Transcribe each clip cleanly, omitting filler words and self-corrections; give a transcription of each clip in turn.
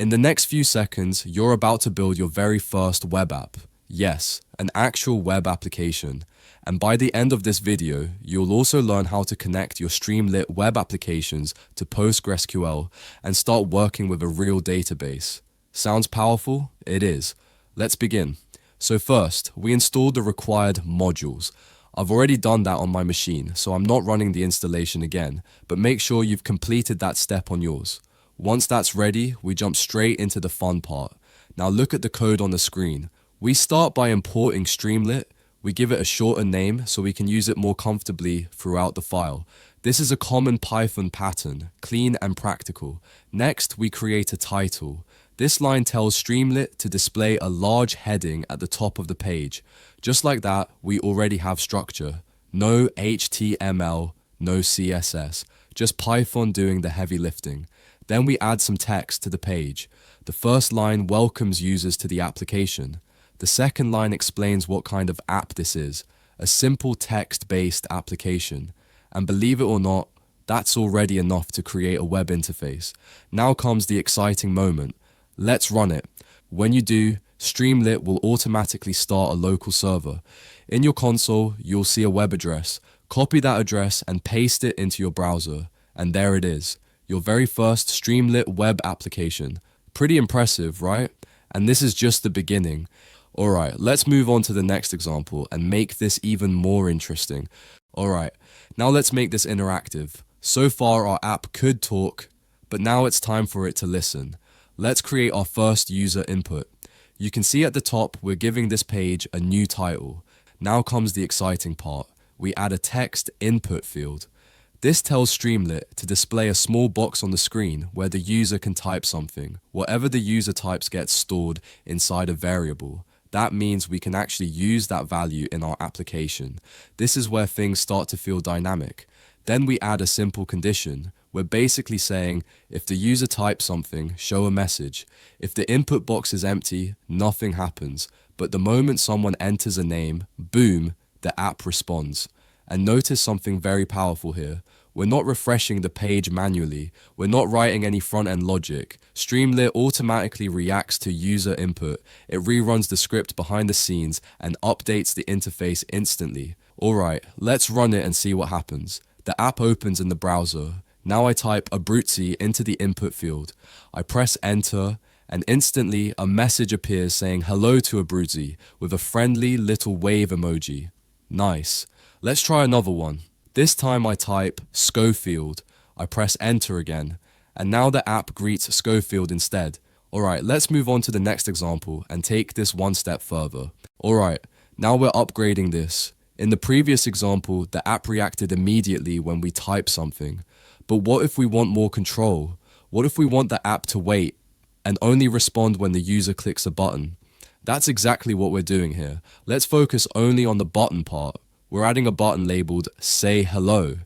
In the next few seconds, you're about to build your very first web app. Yes, an actual web application. And by the end of this video, you'll also learn how to connect your Streamlit web applications to PostgreSQL and start working with a real database. Sounds powerful? It is. Let's begin. So first, we installed the required modules. I've already done that on my machine, so I'm not running the installation again, but make sure you've completed that step on yours. Once that's ready, we jump straight into the fun part. Now look at the code on the screen. We start by importing Streamlit. We give it a shorter name so we can use it more comfortably throughout the file. This is a common Python pattern, clean and practical. Next, we create a title. This line tells Streamlit to display a large heading at the top of the page. Just like that, we already have structure. No HTML, no CSS, just Python doing the heavy lifting. Then we add some text to the page. The first line welcomes users to the application. The second line explains what kind of app this is, a simple text-based application. And believe it or not, that's already enough to create a web interface. Now comes the exciting moment. Let's run it. When you do, Streamlit will automatically start a local server. In your console, you'll see a web address. Copy that address and paste it into your browser. And there it is, your very first Streamlit web application. Pretty impressive, right? And this is just the beginning. Alright, let's move on to the next example and make this even more interesting. Alright, now let's make this interactive. So far our app could talk, but now it's time for it to listen. Let's create our first user input. You can see at the top we're giving this page a new title. Now comes the exciting part. We add a text input field. This tells Streamlit to display a small box on the screen where the user can type something. Whatever the user types gets stored inside a variable. That means we can actually use that value in our application. This is where things start to feel dynamic. Then we add a simple condition. We're basically saying, if the user types something, show a message. If the input box is empty, nothing happens. But the moment someone enters a name, boom, the app responds. And notice something very powerful here. We're not refreshing the page manually. We're not writing any front-end logic. Streamlit automatically reacts to user input. It reruns the script behind the scenes and updates the interface instantly. Alright, let's run it and see what happens. The app opens in the browser. Now I type Abruzzi into the input field. I press enter and instantly a message appears saying hello to Abruzzi with a friendly little wave emoji. Nice. Let's try another one. This time I type Schofield. I press enter again. And now the app greets Schofield instead. Alright, let's move on to the next example and take this one step further. Alright, now we're upgrading this. In the previous example, the app reacted immediately when we type something. But what if we want more control? What if we want the app to wait and only respond when the user clicks a button? That's exactly what we're doing here. Let's focus only on the button part. We're adding a button labeled Say Hello.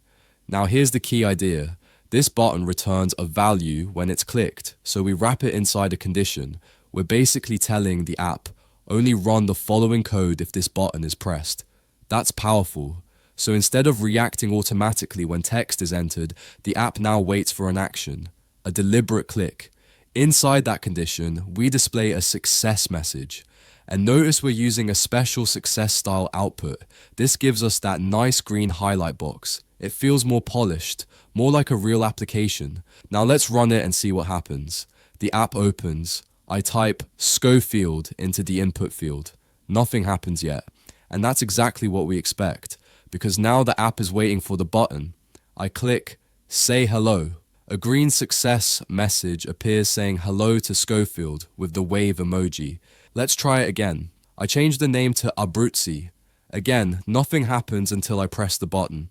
Now here's the key idea. This button returns a value when it's clicked, so we wrap it inside a condition. We're basically telling the app, only run the following code if this button is pressed. That's powerful. So instead of reacting automatically when text is entered, the app now waits for an action, a deliberate click. Inside that condition, we display a success message. And notice we're using a special success style output. This gives us that nice green highlight box. It feels more polished, more like a real application. Now let's run it and see what happens. The app opens. I type Schofield into the input field. Nothing happens yet. And that's exactly what we expect, because now the app is waiting for the button. I click Say Hello. A green success message appears saying hello to Schofield with the wave emoji. Let's try it again. I change the name to Abruzzi. Again, nothing happens until I press the button.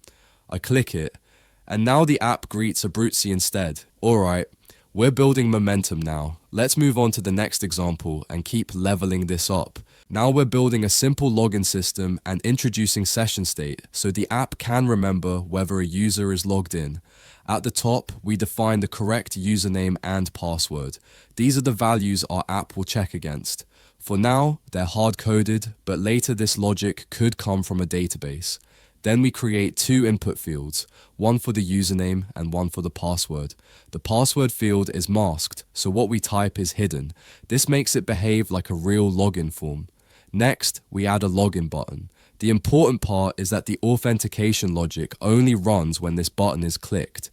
I click it, and now the app greets Abruzzi instead. Alright, we're building momentum now. Let's move on to the next example and keep leveling this up. Now we're building a simple login system and introducing session state so the app can remember whether a user is logged in. At the top, we define the correct username and password. These are the values our app will check against. For now, they're hard-coded, but later this logic could come from a database. Then we create two input fields, one for the username and one for the password. The password field is masked, so what we type is hidden. This makes it behave like a real login form. Next, we add a login button. The important part is that the authentication logic only runs when this button is clicked.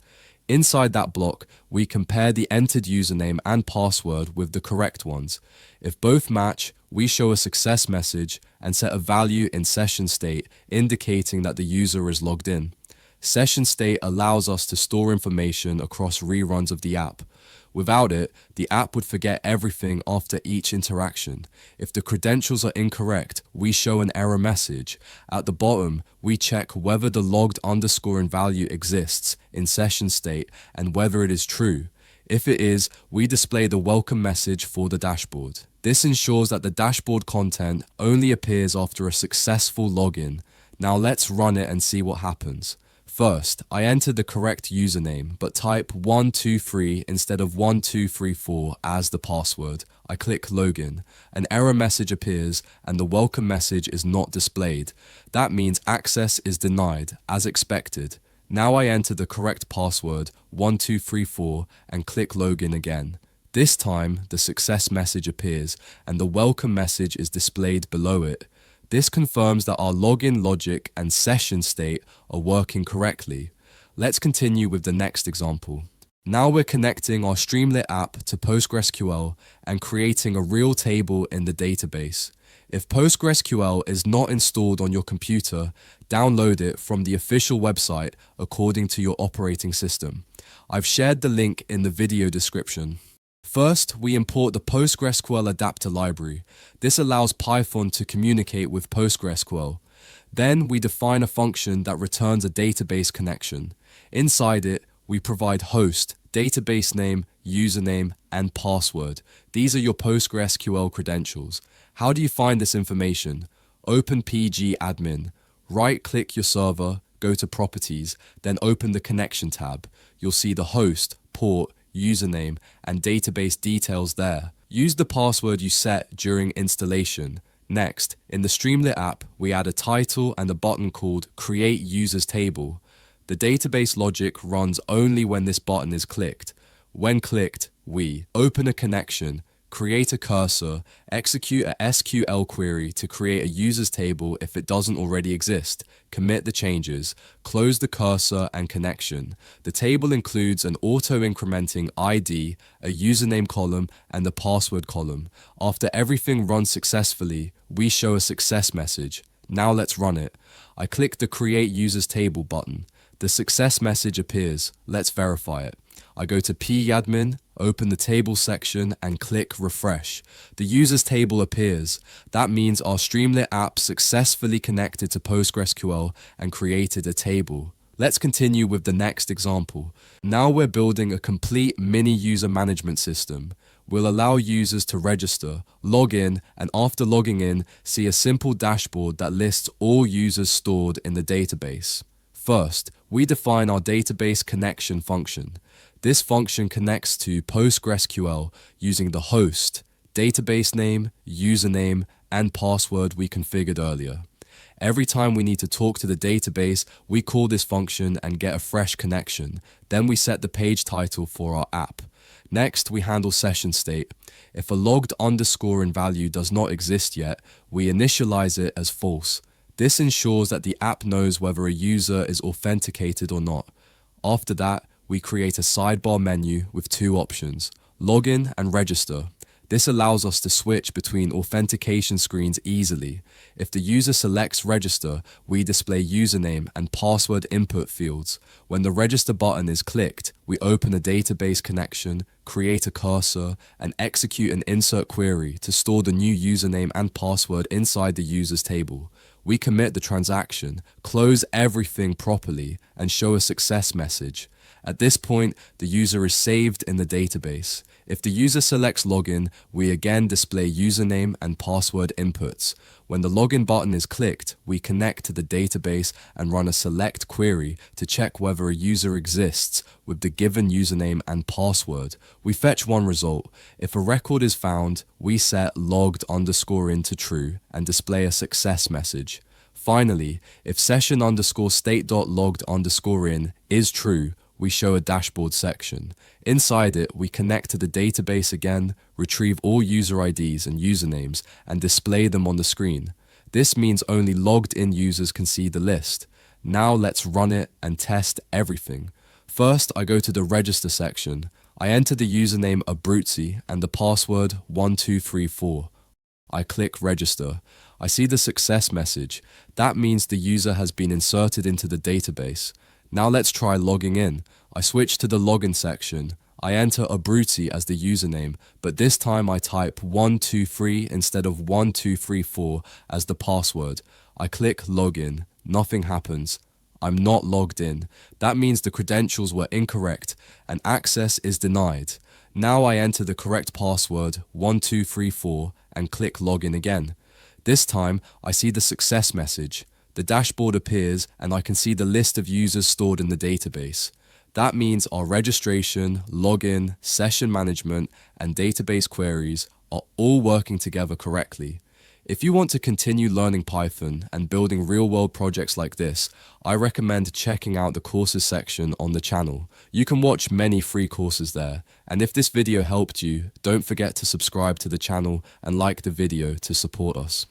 Inside that block, we compare the entered username and password with the correct ones. If both match, we show a success message and set a value in session state indicating that the user is logged in. Session state allows us to store information across reruns of the app. Without it, the app would forget everything after each interaction. If the credentials are incorrect, we show an error message. At the bottom, we check whether the logged underscore in value exists in session state and whether it is true. If it is, we display the welcome message for the dashboard. This ensures that the dashboard content only appears after a successful login. Now let's run it and see what happens. First, I enter the correct username, but type 123 instead of 1234 as the password. I click login. An error message appears and the welcome message is not displayed. That means access is denied, as expected. Now I enter the correct password, 1234, and click login again. This time, the success message appears and the welcome message is displayed below it. This confirms that our login logic and session state are working correctly. Let's continue with the next example. Now we're connecting our Streamlit app to PostgreSQL and creating a real table in the database. If PostgreSQL is not installed on your computer, download it from the official website according to your operating system. I've shared the link in the video description. First, we import the PostgreSQL adapter library. This allows Python to communicate with PostgreSQL. Then we define a function that returns a database connection. Inside it, we provide host, database name, username, and password. These are your PostgreSQL credentials. How do you find this information? Open pgadmin. Right-click your server, go to Properties, then open the Connection tab. You'll see the host, port, username, and database details there. Use the password you set during installation. Next, in the Streamlit app, we add a title and a button called Create Users Table. The database logic runs only when this button is clicked. When clicked, we open a connection, create a cursor, execute a SQL query to create a users table if it doesn't already exist, commit the changes, close the cursor and connection. The table includes an auto-incrementing ID, a username column, and the password column. After everything runs successfully, we show a success message. Now let's run it. I click the Create Users Table button. The success message appears. Let's verify it. I go to pgadmin, open the table section, and click refresh. The users table appears. That means our Streamlit app successfully connected to PostgreSQL and created a table. Let's continue with the next example. Now we're building a complete mini user management system. We'll allow users to register, log in, and after logging in, see a simple dashboard that lists all users stored in the database. First, we define our database connection function. This function connects to PostgreSQL using the host, database name, username, and password we configured earlier. Every time we need to talk to the database, we call this function and get a fresh connection. Then we set the page title for our app. Next, we handle session state. If a logged underscore in value does not exist yet, we initialize it as false. This ensures that the app knows whether a user is authenticated or not. After that, we create a sidebar menu with two options, login and register. This allows us to switch between authentication screens easily. If the user selects register, we display username and password input fields. When the register button is clicked, we open a database connection, create a cursor, and execute an insert query to store the new username and password inside the users table. We commit the transaction, close everything properly, and show a success message. At this point, the user is saved in the database. If the user selects login, we again display username and password inputs. When the login button is clicked, we connect to the database and run a select query to check whether a user exists with the given username and password. We fetch one result. If a record is found, we set logged underscore in to true and display a success message. Finally, if session_state.logged_in is true, we show a dashboard section. Inside it, we connect to the database again, retrieve all user IDs and usernames, and display them on the screen. This means only logged in users can see the list. Now let's run it and test everything. First, I go to the register section. I enter the username Abruzzi and the password 1234. I click register. I see the success message. That means the user has been inserted into the database. Now let's try logging in. I switch to the login section. I enter Abruzzi as the username, but this time I type 123 instead of 1234 as the password. I click login. Nothing happens. I'm not logged in. That means the credentials were incorrect and access is denied. Now I enter the correct password 1234 and click login again. This time I see the success message. The dashboard appears and I can see the list of users stored in the database. That means our registration, login, session management, and database queries are all working together correctly. If you want to continue learning Python and building real-world projects like this, I recommend checking out the courses section on the channel. You can watch many free courses there. And if this video helped you, don't forget to subscribe to the channel and like the video to support us.